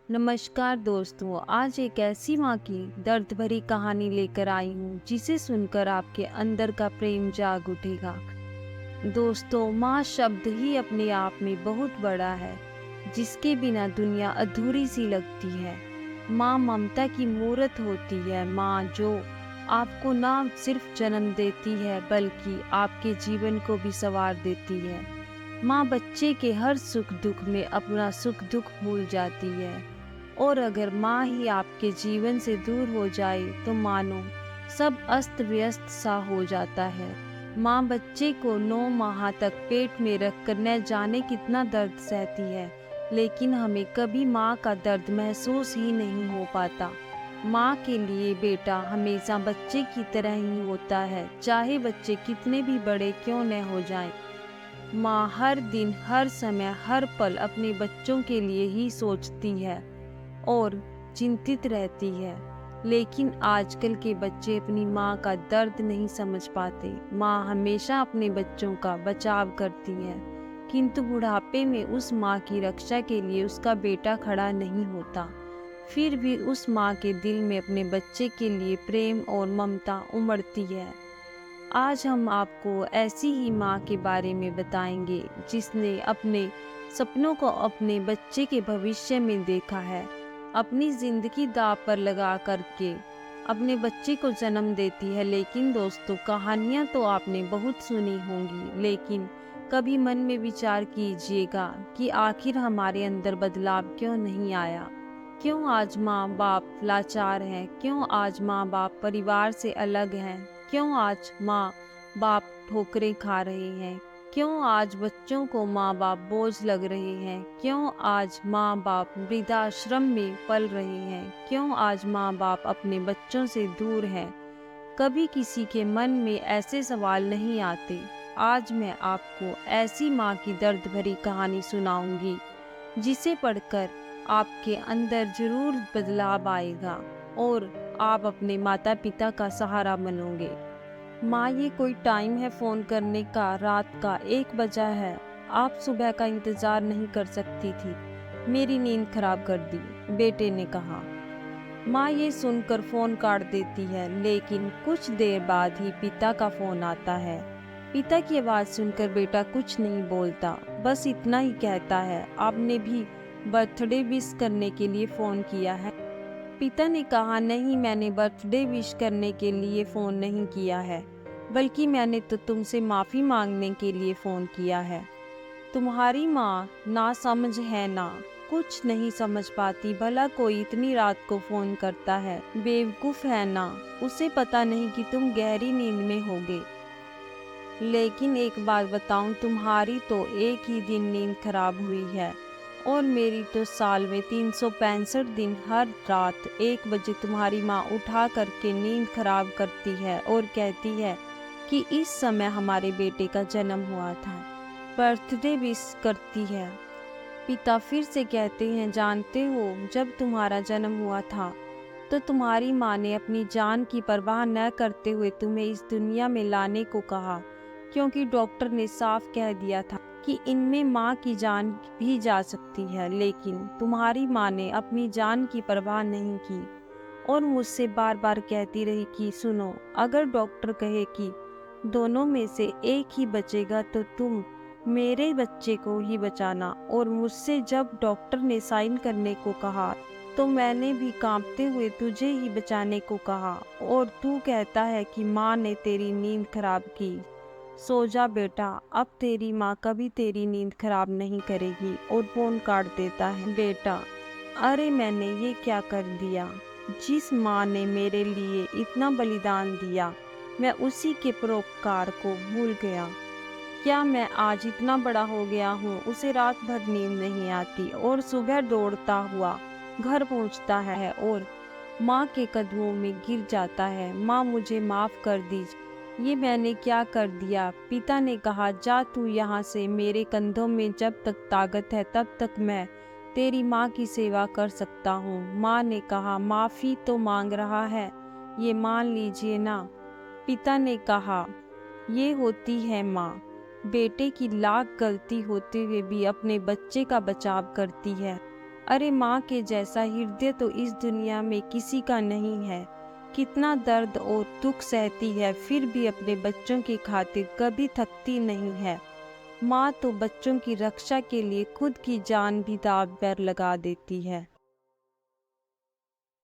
नमस्कार दोस्तों, आज एक ऐसी माँ की दर्द भरी कहानी लेकर आई हूँ जिसे सुनकर आपके अंदर का प्रेम जाग उठेगा। दोस्तों, माँ शब्द ही अपने आप में बहुत बड़ा है, जिसके बिना दुनिया अधूरी सी लगती है। माँ ममता की मूरत होती है, माँ जो आपको ना सिर्फ जन्म देती है बल्कि आपके जीवन को भी संवार देती है। माँ बच्चे के हर सुख दुख में अपना सुख दुख भूल जाती है, और अगर माँ ही आपके जीवन से दूर हो जाए तो मानो सब अस्त व्यस्त सा हो जाता है। माँ बच्चे को 9 माह तक पेट में रखकर न जाने कितना दर्द सहती है, लेकिन हमें कभी माँ का दर्द महसूस ही नहीं हो पाता। माँ के लिए बेटा हमेशा बच्चे की तरह ही होता है, चाहे बच्चे कितने भी बड़े क्यों न हो जाएं। माँ हर दिन, हर समय, हर पल अपने बच्चों के लिए ही सोचती है और चिंतित रहती है। लेकिन आजकल के बच्चे अपनी माँ का दर्द नहीं समझ पाते। माँ हमेशा अपने बच्चों का बचाव करती है, किंतु बुढ़ापे में उस माँ की रक्षा के लिए उसका बेटा खड़ा नहीं होता। फिर भी उस माँ के दिल में अपने बच्चे के लिए प्रेम और ममता उमड़ती है। आज हम आपको ऐसी ही माँ के बारे में बताएंगे जिसने अपने सपनों को अपने बच्चे के भविष्य में देखा है। अपनी जिंदगी दांव पर लगा करके अपने बच्चे को जन्म देती है। लेकिन दोस्तों, कहानियाँ तो आपने बहुत सुनी होंगी, लेकिन कभी मन में विचार कीजिएगा कि आखिर हमारे अंदर बदलाव क्यों नहीं आया। क्यों आज माँ बाप लाचार हैं? क्यों आज माँ बाप परिवार से अलग हैं? क्यों आज माँ बाप ठोकरें खा रहे हैं? क्यों आज बच्चों को माँ बाप बोझ लग रहे हैं? क्यों आज माँ बाप वृद्धाश्रम में पल रहे हैं? क्यों आज माँ बाप अपने बच्चों से दूर हैं? कभी किसी के मन में ऐसे सवाल नहीं आते। आज मैं आपको ऐसी माँ की दर्द भरी कहानी सुनाऊंगी जिसे पढ़कर आपके अंदर जरूर बदलाव आएगा और आप अपने माता पिता का सहारा बनोगे। माँ, ये कोई टाइम है फ़ोन करने का? रात का 1 बजा है। आप सुबह का इंतज़ार नहीं कर सकती थी? मेरी नींद खराब कर दी, बेटे ने कहा। माँ ये सुनकर फ़ोन काट देती है, लेकिन कुछ देर बाद ही पिता का फ़ोन आता है। पिता की आवाज़ सुनकर बेटा कुछ नहीं बोलता, बस इतना ही कहता है, आपने भी बर्थडे विश करने के लिए फ़ोन किया है? पिता ने कहा, नहीं, मैंने बर्थडे विश करने के लिए फ़ोन नहीं किया है, बल्कि मैंने तो तुमसे माफ़ी मांगने के लिए फ़ोन किया है। तुम्हारी माँ नासमझ है ना, कुछ नहीं समझ पाती। भला कोई इतनी रात को फ़ोन करता है? बेवकूफ़ है ना, उसे पता नहीं कि तुम गहरी नींद में होगे। लेकिन एक बात बताऊं, तुम्हारी तो एक ही दिन नींद खराब हुई है, और मेरी तो साल में 365 दिन हर रात 1 बजे तुम्हारी माँ उठा करके नींद खराब करती है और कहती है कि इस समय हमारे बेटे का जन्म हुआ था। बर्थडे विश करती है। पिता फिर से कहते हैं, जानते हो, जब तुम्हारा जन्म हुआ था तो तुम्हारी माँ ने अपनी जान की परवाह न करते हुए तुम्हें इस दुनिया में लाने को कहा, क्योंकि डॉक्टर ने साफ कह दिया था कि इनमें माँ की जान भी जा सकती है। लेकिन तुम्हारी माँ ने अपनी जान की परवाह नहीं की और मुझसे बार बार कहती रही कि सुनो, अगर डॉक्टर कहे कि दोनों में से एक ही बचेगा तो तुम मेरे बच्चे को ही बचाना। और मुझसे जब डॉक्टर ने साइन करने को कहा तो मैंने भी कांपते हुए तुझे ही बचाने को कहा, और तू कहता है कि माँ ने तेरी नींद खराब की। सो जा बेटा, अब तेरी माँ कभी तेरी नींद खराब नहीं करेगी। और फोन काट देता है। बेटा, अरे मैंने ये क्या कर दिया? जिस माँ ने मेरे लिए इतना बलिदान दिया, मैं उसी के परोपकार को भूल गया। क्या मैं आज इतना बड़ा हो गया हूँ, उसे रात भर नींद नहीं आती और सुबह दौड़ता हुआ घर पहुँचता है और माँ के कदमों में गिर जाता है। माँ, मुझे माफ़ कर दीजिए, ये मैंने क्या कर दिया? पिता ने कहा, जा तू यहाँ से, मेरे कंधों में जब तक ताकत है तब तक मैं तेरी माँ की सेवा कर सकता हूँ। माँ ने कहा, माफ़ी तो मांग रहा है, ये मान लीजिए ना। पिता ने कहा, ये होती है माँ, बेटे की लाख गलती होते हुए भी अपने बच्चे का बचाव करती है। अरे माँ के जैसा हृदय तो इस दुनिया में किसी का नहीं है। कितना दर्द और दुख सहती है, फिर भी अपने बच्चों की खातिर कभी थकती नहीं है। माँ तो बच्चों की रक्षा के लिए खुद की जान भी दांव पर लगा देती है।